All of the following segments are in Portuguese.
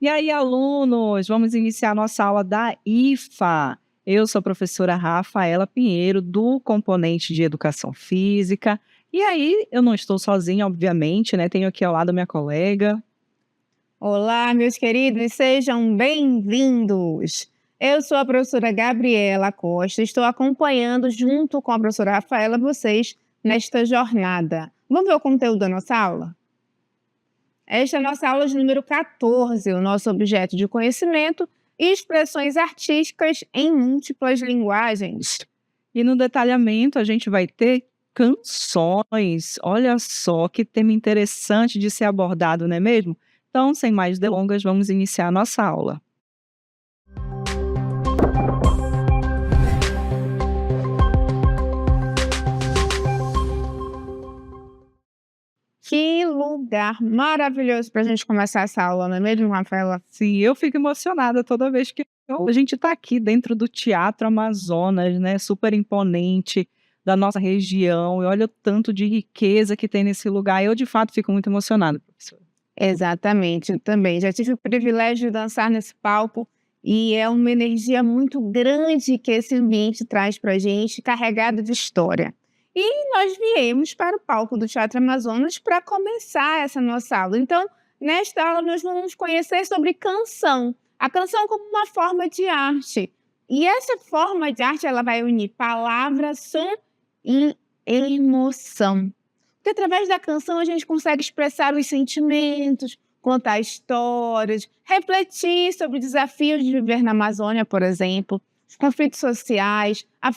E aí, alunos, vamos iniciar nossa aula da IFA. Eu sou a professora Rafaela Pinheiro, do componente de Educação Física. E aí, eu não estou sozinha, obviamente, né? Tenho aqui ao lado a minha colega. Olá, meus queridos, sejam bem-vindos. Eu sou a professora Gabriela Costa, estou acompanhando junto com a professora Rafaela vocês nesta jornada. Vamos ver o conteúdo da nossa aula? Esta é a nossa aula de número 14, o nosso objeto de conhecimento e expressões artísticas em múltiplas linguagens. E no detalhamento, a gente vai ter canções. Olha só que tema interessante de ser abordado, não é mesmo? Então, sem mais delongas, vamos iniciar a nossa aula. Que lugar maravilhoso para a gente começar essa aula, não é mesmo, Rafaela? Sim, eu fico emocionada toda vez que a gente está aqui dentro do Teatro Amazonas, né, super imponente da nossa região, e olha o tanto de riqueza que tem nesse lugar. Eu, de fato, fico muito emocionada, professora. Exatamente, eu também. Já tive o privilégio de dançar nesse palco e é uma energia muito grande que esse ambiente traz para a gente, carregado de história. E nós viemos para o palco do Teatro Amazonas para começar essa nossa aula. Então, nesta aula, nós vamos conhecer sobre canção. A canção como uma forma de arte. E essa forma de arte ela vai unir palavra, som e emoção. Porque através da canção a gente consegue expressar os sentimentos, contar histórias, refletir sobre desafios de viver na Amazônia, por exemplo, os conflitos sociais, a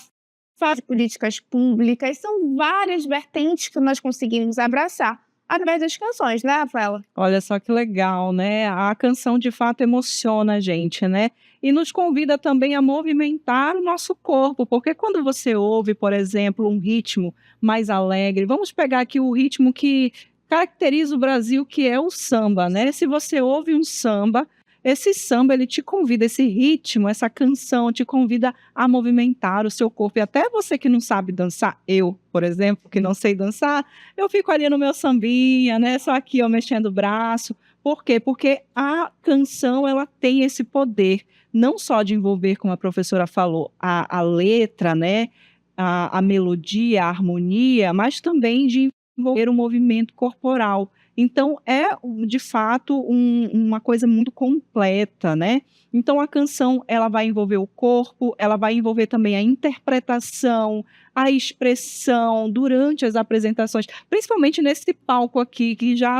falta de políticas públicas. São várias vertentes que nós conseguimos abraçar através das canções, né, Rafaela? Olha só que legal, né? A canção de fato emociona a gente, né? E nos convida também a movimentar o nosso corpo, porque quando você ouve, por exemplo, um ritmo mais alegre, vamos pegar aqui o ritmo que caracteriza o Brasil, que é o samba, né? Se você ouve um samba, esse samba ele te convida, esse ritmo, essa canção te convida a movimentar o seu corpo. E até você que não sabe dançar, eu, por exemplo, que não sei dançar, eu fico ali no meu sambinha, né, só aqui, ó, mexendo o braço. Por quê? Porque a canção, ela tem esse poder, não só de envolver, como a professora falou, a letra, né, a melodia, a harmonia, mas também de envolver o movimento corporal. Então é, de fato, uma coisa muito completa, né. Então a canção, ela vai envolver o corpo, ela vai envolver também a interpretação, a expressão durante as apresentações, principalmente nesse palco aqui que já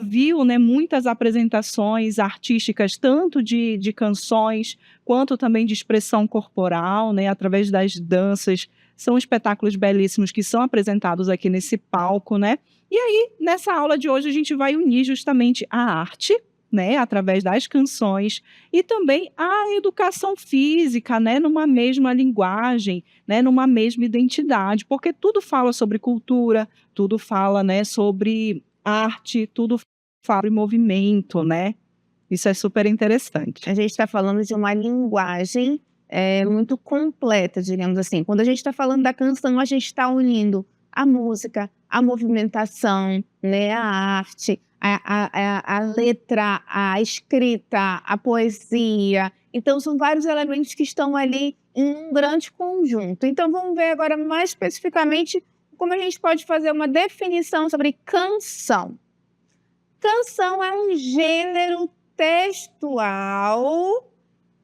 viu, né, muitas apresentações artísticas, tanto de canções, quanto também de expressão corporal, né, através das danças. São espetáculos belíssimos que são apresentados aqui nesse palco, né. E aí, nessa aula de hoje, a gente vai unir justamente a arte, né, através das canções, e também a educação física, né, numa mesma linguagem, né, numa mesma identidade, porque tudo fala sobre cultura, tudo fala, né, sobre arte, tudo fala sobre movimento, né. Isso é super interessante. A gente está falando de uma linguagem muito completa, digamos assim. Quando a gente está falando da canção, a gente está unindo a música, a movimentação, né, a arte, a letra, a escrita, a poesia. Então, são vários elementos que estão ali em um grande conjunto. Então, vamos ver agora mais especificamente como a gente pode fazer uma definição sobre canção. Canção é um gênero textual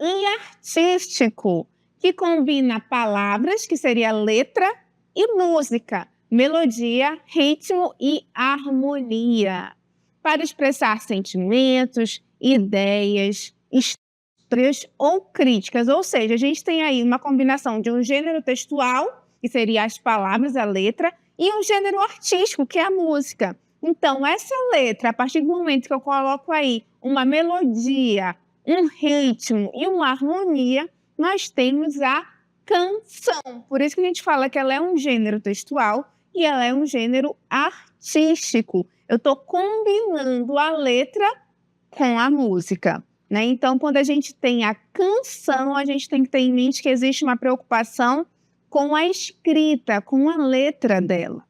e artístico que combina palavras, que seria letra, e música, melodia, ritmo e harmonia, para expressar sentimentos, ideias, histórias ou críticas. Ou seja, a gente tem aí uma combinação de um gênero textual, que seria as palavras, a letra, e um gênero artístico, que é a música. Então, essa letra, a partir do momento que eu coloco aí uma melodia, um ritmo e uma harmonia, nós temos a canção. Por isso que a gente fala que ela é um gênero textual e ela é um gênero artístico. Eu estou combinando a letra com a música, né? Então, quando a gente tem a canção, a gente tem que ter em mente que existe uma preocupação com a escrita, com a letra dela.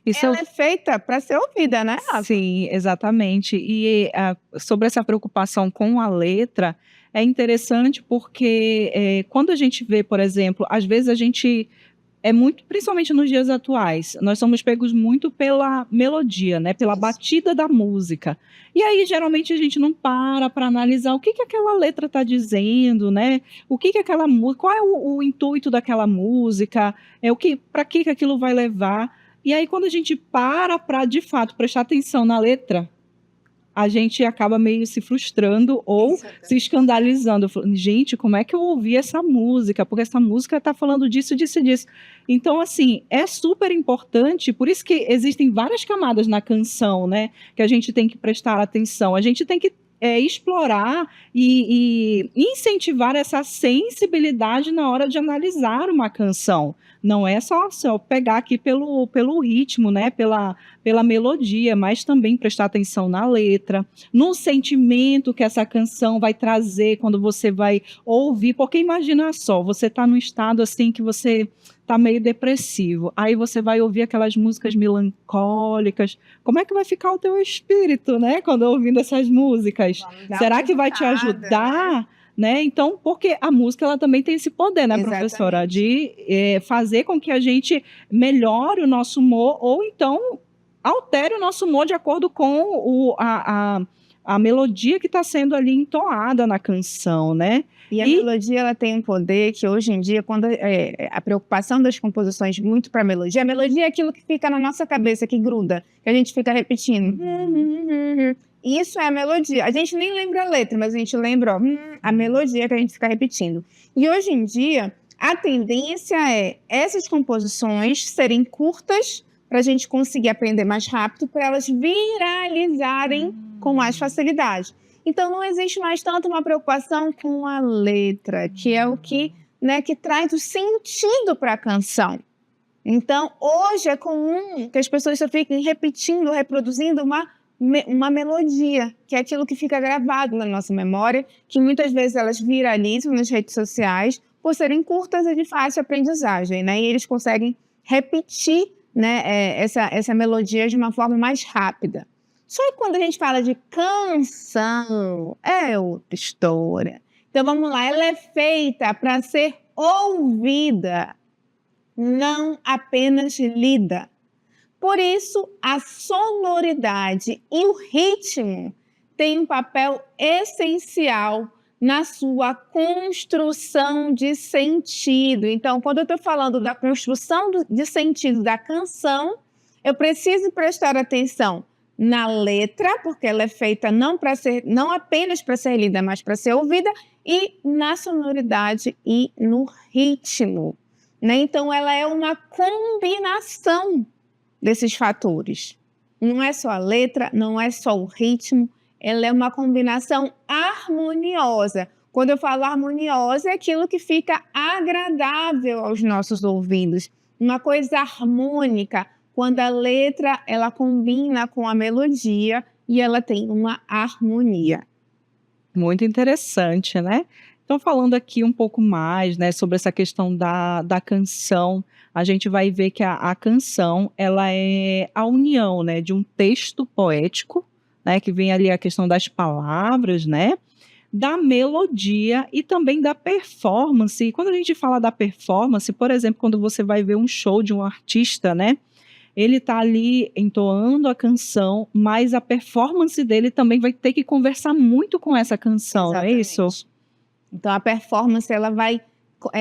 Isso Ela é feita para ser ouvida, né, Rafa? sim, exatamente. E, sobre essa preocupação com a letra, é interessante porque, quando a gente vê, por exemplo, às vezes a gente é muito, principalmente nos dias atuais, nós somos pegos muito pela melodia, né, pela Isso. batida da música. E aí, geralmente, a gente não para analisar o que que aquela letra está dizendo, né, o que que aquela música, qual é o intuito daquela música, o que, para que aquilo vai levar. E aí, quando a gente para de fato prestar atenção na letra, a gente acaba meio se frustrando ou se Exatamente. escandalizando, falando: "Gente, como é que eu ouvi essa música? Porque essa música está falando disso, disso e disso". Então, assim, é super importante, por isso que existem várias camadas na canção, né, que a gente tem que prestar atenção. A gente tem que, explorar e incentivar essa sensibilidade na hora de analisar uma canção. Não é só pegar aqui pelo ritmo, né, pela melodia, mas também prestar atenção na letra, no sentimento que essa canção vai trazer quando você vai ouvir, porque imagina só, você está num estado assim que você está meio depressivo, aí você vai ouvir aquelas músicas melancólicas, como é que vai ficar o teu espírito, né, quando ouvindo essas músicas? Vamos dar uma Será que vai te ajudada, né? ajudar? Né? Então, porque a música ela também tem esse poder, né, professora, Exatamente. de fazer com que a gente melhore o nosso humor ou então altere o nosso humor de acordo com a melodia que está sendo ali entoada na canção, né? E a E melodia ela tem um poder que hoje em dia, quando a preocupação das composições muito para a melodia é aquilo que fica na nossa cabeça, que gruda, que a gente fica repetindo. Isso é a melodia. A gente nem lembra a letra, mas a gente lembra, ó, a melodia que a gente fica repetindo. E hoje em dia, a tendência é essas composições serem curtas para a gente conseguir aprender mais rápido, para elas viralizarem com mais facilidade. Então, não existe mais tanto uma preocupação com a letra, que é o que, né, que traz o sentido para a canção. Então, hoje é comum que as pessoas só fiquem repetindo, reproduzindo uma melodia, que é aquilo que fica gravado na nossa memória, que muitas vezes elas viralizam nas redes sociais por serem curtas e de fácil aprendizagem, né? E eles conseguem repetir, né, essa melodia de uma forma mais rápida. Só que quando a gente fala de canção, é outra história. Então vamos lá, ela é feita para ser ouvida, não apenas lida. Por isso, a sonoridade e o ritmo têm um papel essencial na sua construção de sentido. Então, quando eu estou falando da construção de sentido da canção, eu preciso prestar atenção na letra, porque ela é feita não apenas para ser lida, mas para ser ouvida, e na sonoridade e no ritmo, né? Então, ela é uma combinação desses fatores. Não é só a letra, não é só o ritmo, ela é uma combinação harmoniosa. Quando eu falo harmoniosa, é aquilo que fica agradável aos nossos ouvidos, uma coisa harmônica, quando a letra ela combina com a melodia e ela tem uma harmonia. muito interessante, né? Então, falando aqui um pouco mais, né, sobre essa questão da canção, a gente vai ver que a canção, ela é a união, né, de um texto poético, né, que vem ali a questão das palavras, né, da melodia e também da performance. E quando a gente fala da performance, por exemplo, quando você vai ver um show de um artista, né, ele está ali entoando a canção, mas a performance dele também vai ter que conversar muito com essa canção, não é isso? Exatamente. Então, a performance ela vai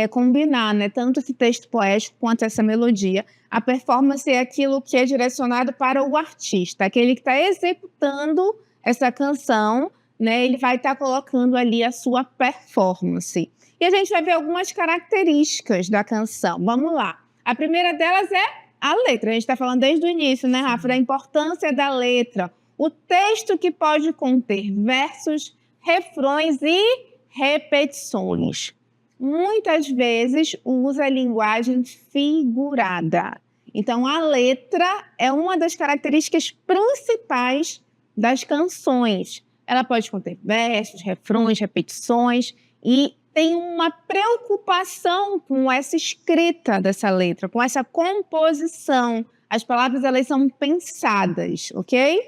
combinar, né, tanto esse texto poético quanto essa melodia. A performance é aquilo que é direcionado para o artista, aquele que está executando essa canção, né, ele vai estar colocando ali a sua performance. E a gente vai ver algumas características da canção. Vamos lá. A primeira delas é a letra. A gente está falando desde o início, né, Rafa, da importância da letra. O texto que pode conter versos, refrões e repetições. Muitas vezes usa linguagem figurada. Então, a letra é uma das características principais das canções. Ela pode conter versos, refrões, repetições e tem uma preocupação com essa escrita dessa letra, com essa composição. As palavras, elas são pensadas, ok?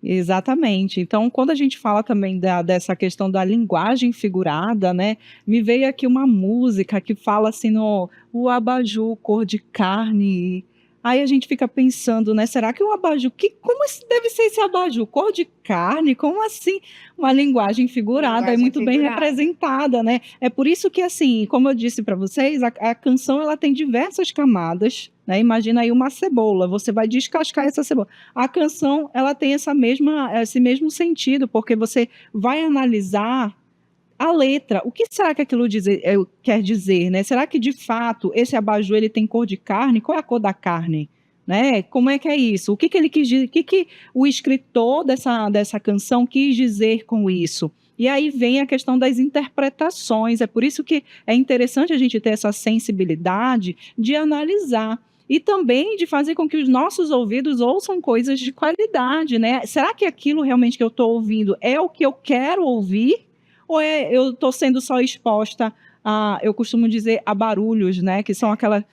Exatamente. Então, quando a gente fala também dessa questão da linguagem figurada, né, me veio aqui uma música que fala assim no o abajur cor de carne. Aí a gente fica pensando, né, será que o abajur, como deve ser esse abajur? Cor de carne? Como assim? Uma linguagem figurada e Linguagem muito bem figurada. representada, né? É por isso que, assim, como eu disse para vocês, a canção ela tem diversas camadas, né? Imagina aí uma cebola, você vai descascar essa cebola. A canção, ela tem esse mesmo sentido, porque você vai analisar a letra. O que será que aquilo quer dizer, né? Será que, de fato, esse abajur ele tem cor de carne? Qual é a cor da carne? Né? Como é que é isso? O que ele quis dizer? O que o escritor dessa canção quis dizer com isso? E aí vem a questão das interpretações. É por isso que é interessante a gente ter essa sensibilidade de analisar e também de fazer com que os nossos ouvidos ouçam coisas de qualidade, né? Será que aquilo realmente que eu estou ouvindo é o que eu quero ouvir? Ou eu estou sendo só exposta eu costumo dizer, a barulhos, né? Que são aquelas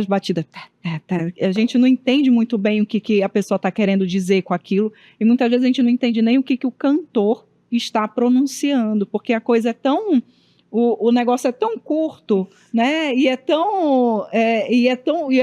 batidas. A gente não entende muito bem o que a pessoa está querendo dizer com aquilo, e muitas vezes a gente não entende nem o que o cantor está pronunciando, porque a coisa é tão. O negócio é tão curto, né? E é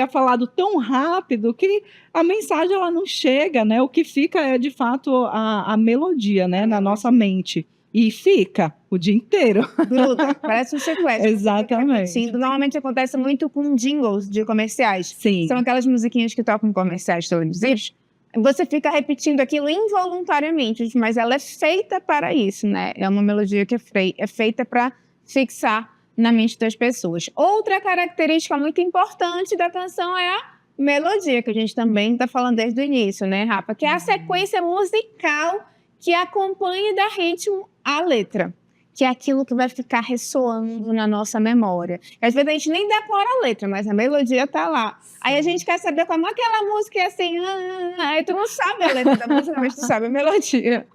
falado tão rápido que a mensagem ela não chega, né? O que fica é de fato a melodia, né? Na nossa mente. E fica o dia inteiro. Gruda, parece um sequestro. Exatamente. Normalmente acontece muito com jingles de comerciais. Sim. São aquelas musiquinhas que tocam em comerciais televisivos. Você fica repetindo aquilo involuntariamente, mas ela é feita para isso, né? É uma melodia que é feita para fixar na mente das pessoas. Outra característica muito importante da canção é a melodia, que a gente também está falando desde o início, né, Rafa? Que é a sequência musical que acompanha e dá ritmo à letra, que é aquilo que vai ficar ressoando na nossa memória. Às vezes a gente nem decora a letra, mas a melodia está lá. Sim. Aí a gente quer saber como aquela música é assim, aí tu não sabe a letra da música, mas tu sabe a melodia.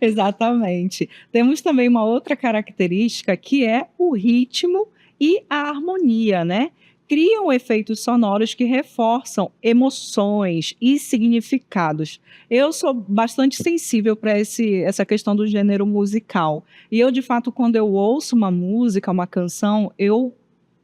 Exatamente. Temos também uma outra característica que é o ritmo e a harmonia, né? Criam efeitos sonoros que reforçam emoções e significados. Eu sou bastante sensível para essa questão do gênero musical. E eu, de fato, quando eu ouço uma música, uma canção, eu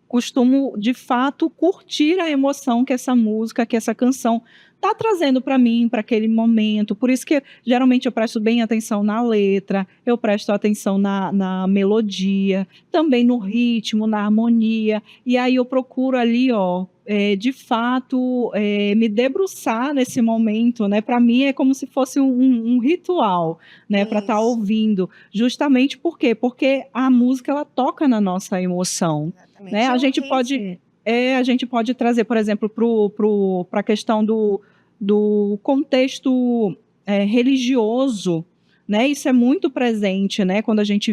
costumo, de fato, curtir a emoção que essa música, que essa canção está trazendo para mim, para aquele momento. Por isso que, geralmente, eu presto bem atenção na letra, eu presto atenção na melodia, também no ritmo, na harmonia. E aí eu procuro ali, de fato, me debruçar nesse momento, né? Para mim é como se fosse um ritual, né? Para estar ouvindo. Justamente por quê? Porque a música, ela toca na nossa emoção. Né? A gente pode trazer, por exemplo, para a questão do contexto religioso, né? Isso é muito presente, né? Quando a gente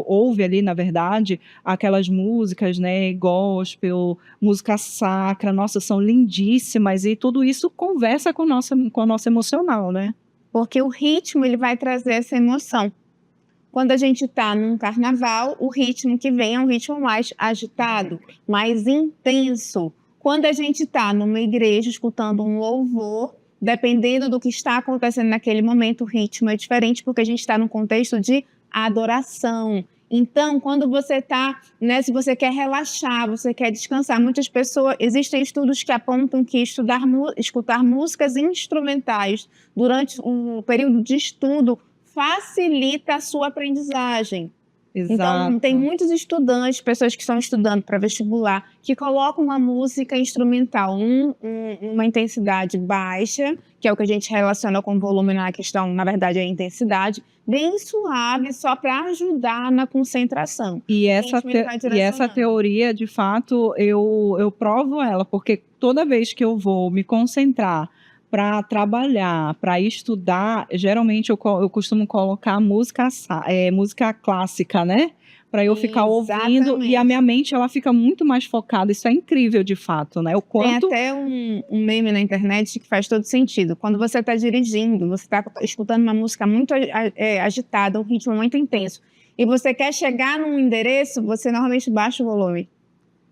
ouve ali, na verdade, aquelas músicas, né? Gospel, música sacra, nossa, são lindíssimas, e tudo isso conversa com o nosso emocional, né? Porque o ritmo, ele vai trazer essa emoção. Quando a gente está num carnaval, o ritmo que vem é um ritmo mais agitado, mais intenso. Quando a gente está numa igreja escutando um louvor, dependendo do que está acontecendo naquele momento, o ritmo é diferente, porque a gente está num contexto de adoração. Então, quando você está, né, se você quer relaxar, você quer descansar, existem estudos que apontam que escutar músicas instrumentais durante um período de estudo facilita a sua aprendizagem. Exato. Então, tem muitos estudantes, pessoas que estão estudando para vestibular, que colocam uma música instrumental, uma intensidade baixa, que é o que a gente relaciona com volume na questão, na verdade, é a intensidade, bem suave, só para ajudar na concentração. E essa teoria, de fato, eu provo ela, porque toda vez que eu vou me concentrar para trabalhar, para estudar, geralmente eu costumo colocar música clássica, né? Para eu ficar ouvindo, e a minha mente ela fica muito mais focada. Isso é incrível, de fato, né? Tem até um meme na internet que faz todo sentido. Quando você está dirigindo, você está escutando uma música muito agitada, um ritmo muito intenso, e você quer chegar num endereço, você normalmente baixa o volume,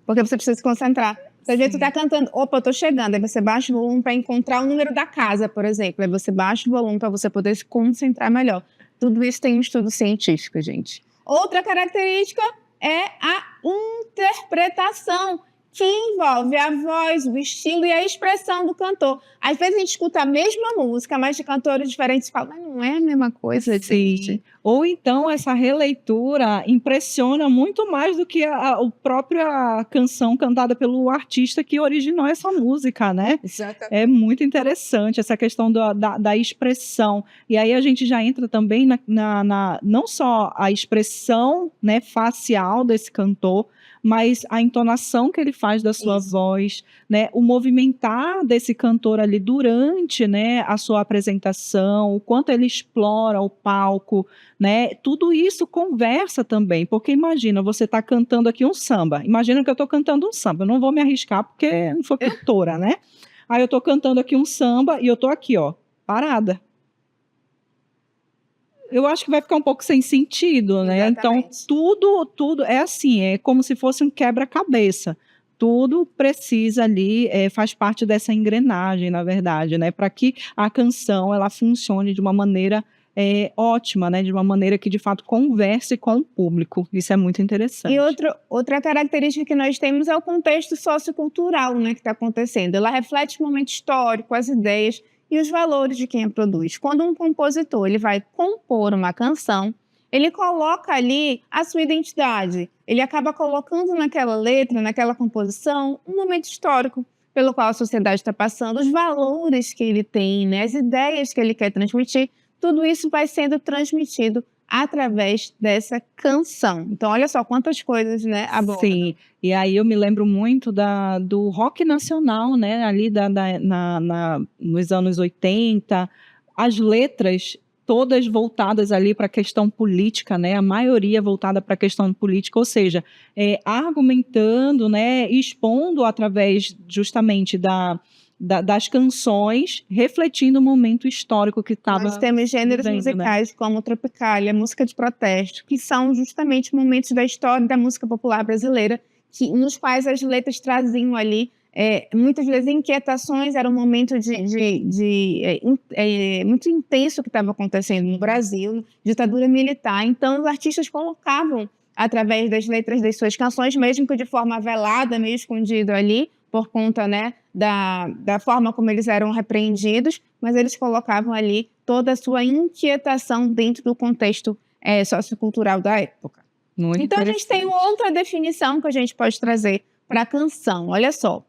porque você precisa se concentrar. Se a gente Sim. tá cantando, opa, eu tô chegando, aí você baixa o volume para encontrar o número da casa, por exemplo. Aí você baixa o volume para você poder se concentrar melhor. Tudo isso tem um estudo científico, gente. Outra característica é a interpretação, que envolve a voz, o estilo e a expressão do cantor. Às vezes a gente escuta a mesma música, mas de cantores diferentes falam, mas não é a mesma coisa, Sim. gente. Ou então essa releitura impressiona muito mais do que a própria canção cantada pelo artista que originou essa música, né? Exatamente. É muito interessante essa questão da expressão. E aí a gente já entra também não só a expressão, né, facial desse cantor, mas a entonação que ele faz da sua Isso. voz, né, o movimentar desse cantor ali durante, né, a sua apresentação, o quanto ele explora o palco, né, tudo isso conversa também, porque imagina, você está cantando aqui um samba, imagina que eu estou cantando um samba, eu não vou me arriscar porque eu não sou cantora, né? Aí eu estou cantando aqui um samba e eu estou aqui, ó, parada. Eu acho que vai ficar um pouco sem sentido, né? Então, Exatamente. tudo é assim, é como se fosse um quebra-cabeça. Tudo precisa ali, faz parte dessa engrenagem, na verdade, né? Para que a canção ela funcione de uma maneira ótima, né? De uma maneira que de fato converse com o público. Isso é muito E interessante. outra característica que nós temos é o contexto sociocultural, né, que está acontecendo. Ela reflete o momento histórico, as ideias e os valores de quem a produz. Quando um compositor ele vai compor uma canção, ele coloca ali a sua identidade. Ele acaba colocando naquela letra, naquela composição, um momento histórico pelo qual a sociedade está passando, os valores que ele tem, né, as ideias que ele quer transmitir. Tudo isso vai sendo transmitido através dessa canção. Então, olha só quantas coisas, né, aborda. Sim, e aí eu me lembro muito do rock nacional, né, ali nos anos 80, as letras todas voltadas ali para a questão política, né, a maioria voltada para a questão política, ou seja, argumentando, né, expondo através justamente das canções, refletindo o momento histórico que estava Nós temos gêneros vivendo, né? musicais como Tropicália, música de protesto, que são justamente momentos da história da música popular brasileira, nos quais as letras traziam ali muitas vezes inquietações, era um momento muito intenso que estava acontecendo no Brasil, ditadura militar. Então, os artistas colocavam, através das letras das suas canções, mesmo que de forma velada, meio escondido ali, por conta, né, da forma como eles eram repreendidos, mas eles colocavam ali toda a sua inquietação dentro do contexto sociocultural da época. Muito Então, a gente tem outra definição que a gente pode trazer para a canção. Olha só.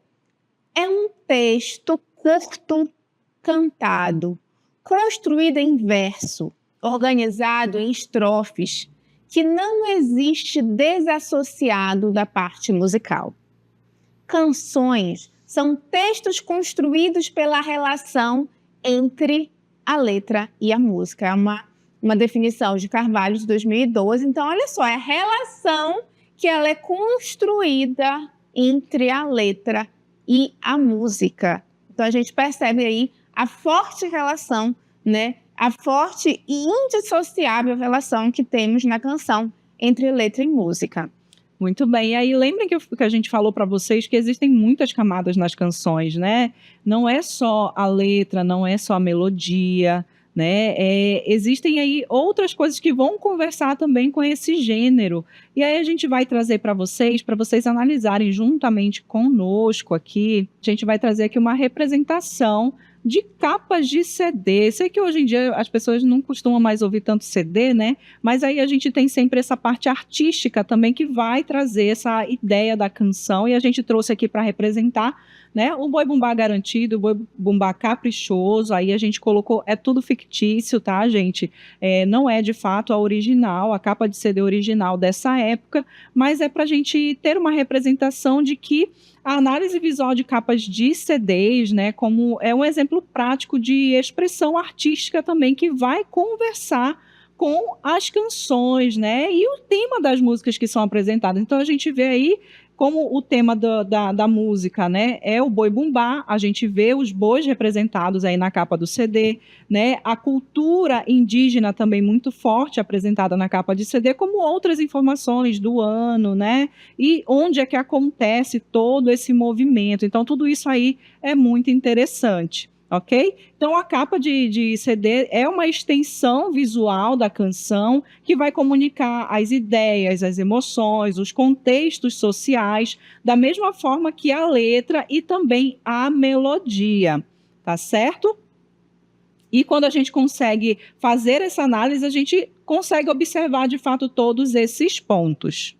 É um texto curto, cantado, construído em verso, organizado em estrofes, que não existe desassociado da parte musical. Canções são textos construídos pela relação entre a letra e a música. É uma definição de Carvalho, de 2012. Então, olha só, é a relação que ela é construída entre a letra e a música. Então, a gente percebe aí a forte relação, né? A forte e indissociável relação que temos na canção entre letra e música. Muito bem. E aí, lembrem que a gente falou para vocês que existem muitas camadas nas canções, né? Não é só a letra, não é só a melodia, né? Existem aí outras coisas que vão conversar também com esse gênero. E aí a gente vai trazer para vocês analisarem juntamente conosco aqui. A gente vai trazer aqui uma representação de capas de CD. Sei que hoje em dia as pessoas não costumam mais ouvir tanto CD, né? Mas aí a gente tem sempre essa parte artística também que vai trazer essa ideia da canção e a gente trouxe aqui para representar, né? O Boi Bumbá Garantido, o Boi Bumbá Caprichoso, aí a gente colocou, é tudo fictício, tá, gente? Não é de fato a original, a capa de CD original dessa época, mas é para a gente ter uma representação de que a análise visual de capas de CDs, né, como é um exemplo prático de expressão artística também que vai conversar com as canções, né, e o tema das músicas que são apresentadas. Então a gente vê aí como o tema da música, né, é o boi bumbá, a gente vê os bois representados aí na capa do CD, né, a cultura indígena também muito forte apresentada na capa de CD, como outras informações do ano, né, e onde é que acontece todo esse movimento. Então tudo isso aí é muito interessante. Ok? Então, a capa de CD é uma extensão visual da canção que vai comunicar as ideias, as emoções, os contextos sociais, da mesma forma que a letra e também a melodia. Tá certo? E quando a gente consegue fazer essa análise, a gente consegue observar de fato todos esses pontos.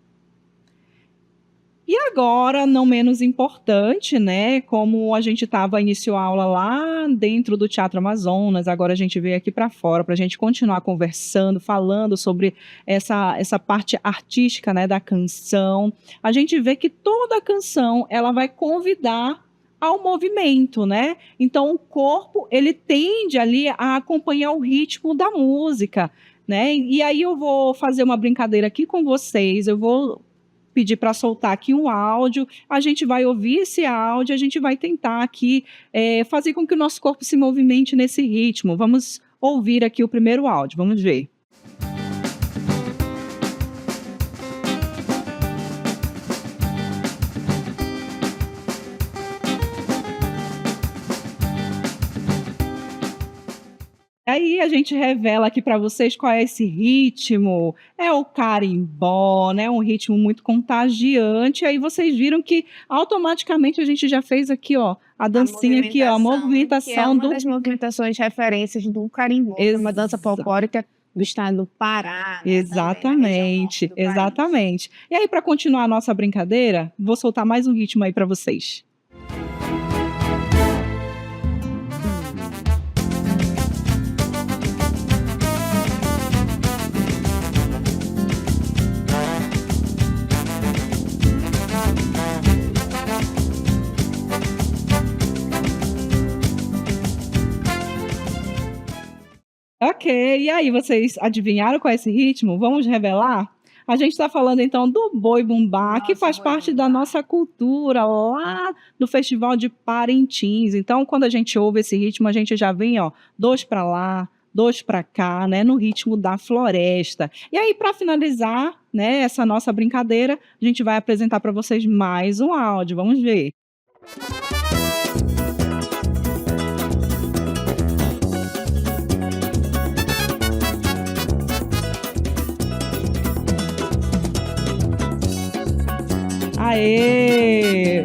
E agora, não menos importante, né, como a gente iniciou a aula lá dentro do Teatro Amazonas, agora a gente veio aqui para fora para a gente continuar conversando, falando sobre essa parte artística, né, da canção. A gente vê que toda canção ela vai convidar ao movimento, né? Então o corpo ele tende ali a acompanhar o ritmo da música, né? E aí eu vou fazer uma brincadeira aqui com vocês, eu vou pedir para soltar aqui um áudio, a gente vai ouvir esse áudio, a gente vai tentar aqui fazer com que o nosso corpo se movimente nesse ritmo. Vamos ouvir aqui o primeiro áudio, vamos ver. Aí a gente revela aqui para vocês qual é esse ritmo, é o carimbó, né, um ritmo muito contagiante, aí vocês viram que automaticamente a gente já fez aqui, ó, a dancinha aqui, ó, a movimentação que é uma das movimentações referências do carimbó, que é uma dança folclórica do estado do Pará. Né, exatamente, também, exatamente. E aí para continuar a nossa brincadeira, vou soltar mais um ritmo aí para vocês. Ok, e aí, vocês adivinharam qual é esse ritmo? Vamos revelar? A gente está falando então do boi bumbá, que faz parte da nossa cultura lá do Festival de Parintins. Então, quando a gente ouve esse ritmo, a gente já vem, ó, 2 para lá, 2 para cá, né, no ritmo da floresta. E aí, para finalizar, né, essa nossa brincadeira, a gente vai apresentar para vocês mais um áudio. Vamos ver. Aê!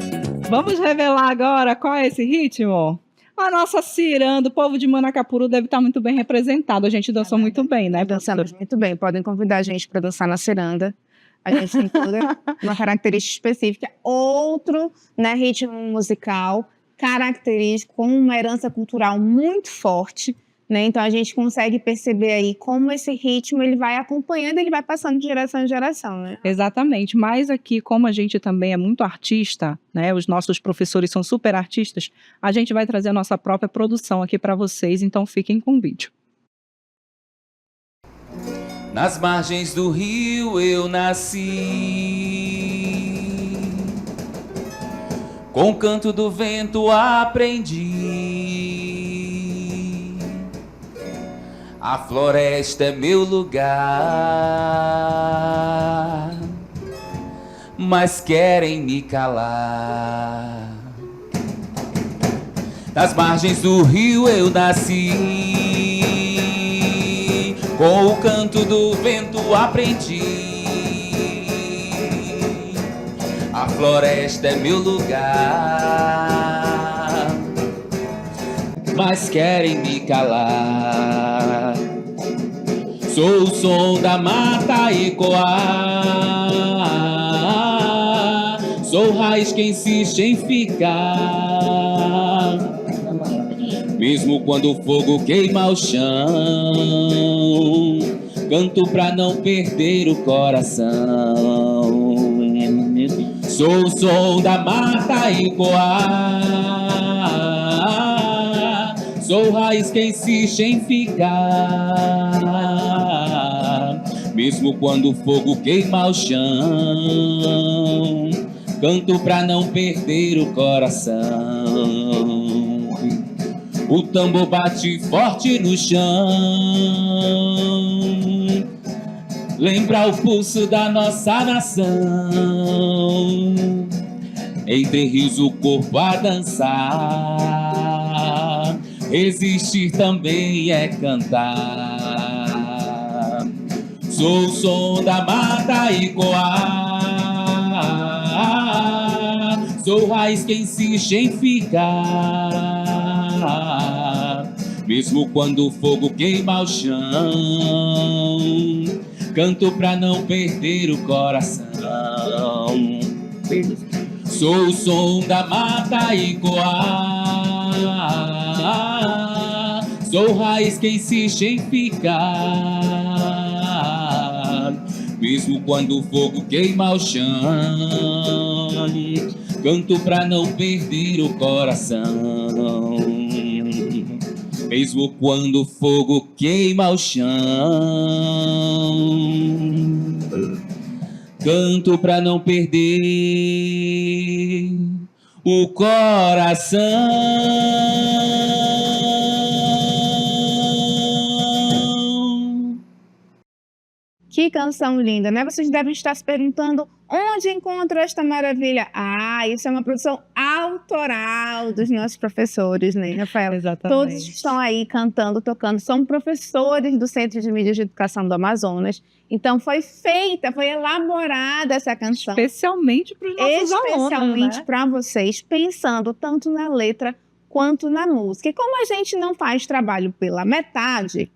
Vamos revelar agora qual é esse ritmo? A nossa ciranda, o povo de Manacapuru deve estar muito bem representado. A gente dançou muito bem, né? Dançamos muito bem. Podem convidar a gente para dançar na ciranda. A gente tem toda uma característica específica. Outro, né, ritmo musical característico, com uma herança cultural muito forte. Né? Então a gente consegue perceber aí como esse ritmo ele vai acompanhando, ele vai passando de geração em geração, né? Exatamente, mas aqui como a gente também é muito artista, né? Os nossos professores são super artistas, a gente vai trazer a nossa própria produção aqui para vocês, então fiquem com o vídeo. Nas margens do rio eu nasci, com o canto do vento aprendi. A floresta é meu lugar, mas querem me calar. Nas margens do rio eu nasci, com o canto do vento aprendi. A floresta é meu lugar, mas querem me calar. Sou o som da mata ecoar, sou raiz que insiste em ficar, mesmo quando o fogo queima o chão, canto pra não perder o coração. Sou o som da mata ecoar, sou raiz que insiste em ficar, mesmo quando o fogo queima o chão. Canto pra não perder o coração. O tambor bate forte no chão, lembra o pulso da nossa nação. Entre rios o corpo a dançar, resistir também é cantar. Sou o som da mata e coar, sou raiz que insiste em ficar, mesmo quando o fogo queima o chão. Canto pra não perder o coração. Sou o som da mata e coar, sou raiz que insiste em ficar, mesmo quando o fogo queima o chão. Canto pra não perder o coração, mesmo quando o fogo queima o chão. Canto pra não perder o coração. Que canção linda, né? Vocês devem estar se perguntando onde encontro esta maravilha. Ah, isso é uma produção autoral dos nossos professores, né, Rafaela? Exatamente. Todos estão aí cantando, tocando, são professores do Centro de Mídias de Educação do Amazonas. Então foi elaborada essa canção. Especialmente para os nossos alunos, Especialmente né? para vocês, pensando tanto na letra quanto na música. E como a gente não faz trabalho pela metade,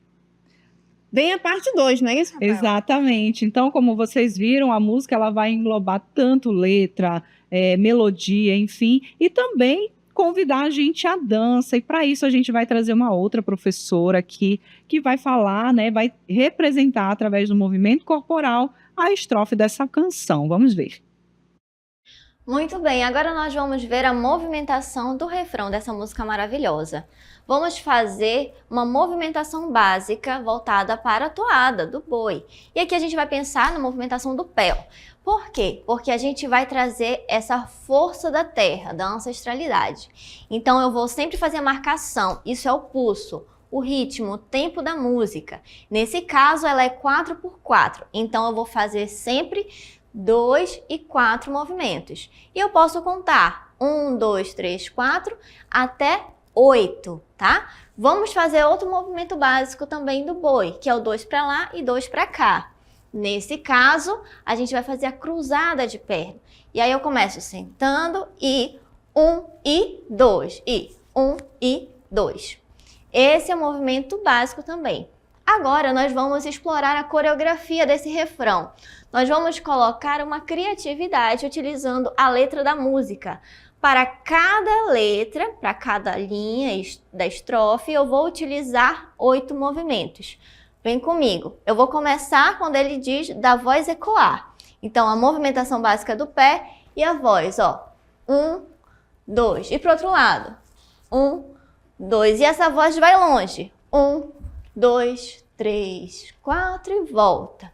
vem a parte 2, não é isso, Rafael? Exatamente. Então, como vocês viram, a música ela vai englobar tanto letra, melodia, enfim, e também convidar a gente à dança. E para isso a gente vai trazer uma outra professora aqui que vai falar, né, vai representar através do movimento corporal a estrofe dessa canção. Vamos ver. Muito bem, agora nós vamos ver a movimentação do refrão dessa música maravilhosa. Vamos fazer uma movimentação básica voltada para a toada do boi. E aqui a gente vai pensar na movimentação do pé. Por quê? Porque a gente vai trazer essa força da terra, da ancestralidade. Então eu vou sempre fazer a marcação, isso é o pulso, o ritmo, o tempo da música. Nesse caso ela é 4x4, então eu vou fazer sempre 2 e 4 movimentos. E eu posso contar 1, 2, 3, 4 até 8, tá? Vamos fazer outro movimento básico também do boi, que é o 2 para lá e 2 para cá. Nesse caso, a gente vai fazer a cruzada de perna. E aí eu começo sentando e 1 e 2, e 1 e 2. Esse é o movimento básico também. Agora nós vamos explorar a coreografia desse refrão. Nós vamos colocar uma criatividade utilizando a letra da música. Para cada letra, para cada linha da estrofe, eu vou utilizar 8 movimentos. Vem comigo. Eu vou começar quando ele diz da voz ecoar. Então, a movimentação básica do pé e a voz, ó. 1, 2. E para o outro lado. 1, 2. E essa voz vai longe. 1, 2, 3, 4 e volta.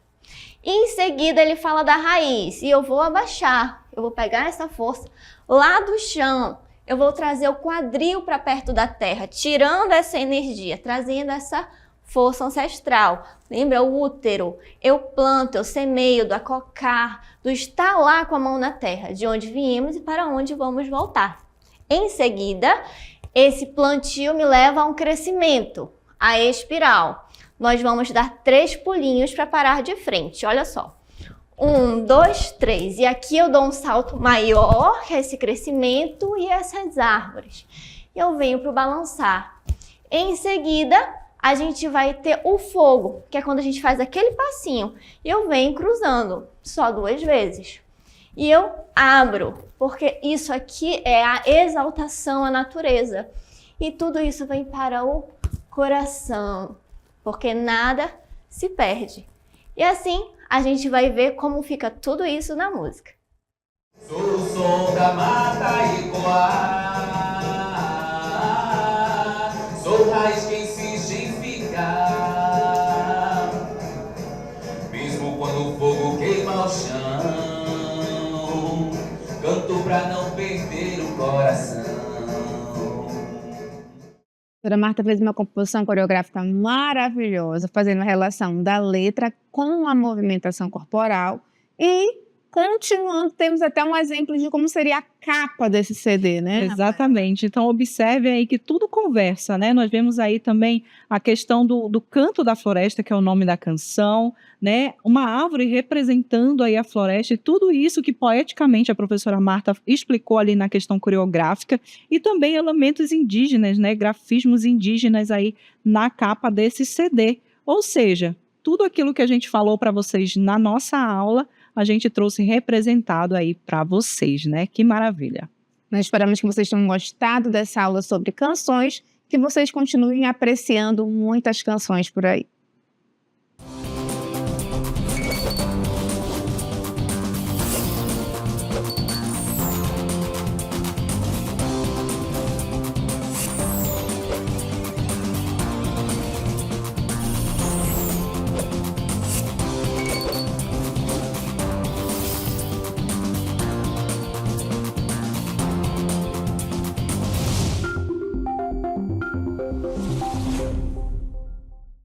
Em seguida ele fala da raiz e eu vou abaixar, eu vou pegar essa força lá do chão, eu vou trazer o quadril para perto da terra, tirando essa energia, trazendo essa força ancestral. Lembra o útero? Eu planto, eu semeio, do acocar, do estar lá com a mão na terra, de onde viemos e para onde vamos voltar. Em seguida, esse plantio me leva a um crescimento, a espiral. Nós vamos dar 3 pulinhos para parar de frente, olha só. 1, 2, 3. E aqui eu dou um salto maior, que é esse crescimento e essas árvores. E eu venho para o balançar. Em seguida, a gente vai ter o fogo, que é quando a gente faz aquele passinho. E eu venho cruzando, só 2 vezes. E eu abro, porque isso aqui é a exaltação à natureza. E tudo isso vem para o coração, porque nada se perde. E assim a gente vai ver como fica tudo isso na música. Sou o som da mata e coar, sou raiz que insiste em ficar, mesmo pra não perder o coração. A doutora Marta fez uma composição coreográfica maravilhosa, fazendo a relação da letra com a movimentação corporal. E, continuando, temos até um exemplo de como seria a capa desse CD, né? Exatamente. Então, observe aí que tudo conversa, né? Nós vemos aí também a questão do canto da floresta, que é o nome da canção, né? Uma árvore representando aí a floresta e tudo isso que poeticamente a professora Marta explicou ali na questão coreográfica e também elementos indígenas, né? Grafismos indígenas aí na capa desse CD. Ou seja, tudo aquilo que a gente falou para vocês na nossa aula, a gente trouxe representado aí para vocês, né? Que maravilha. Nós esperamos que vocês tenham gostado dessa aula sobre canções, que vocês continuem apreciando muitas canções por aí.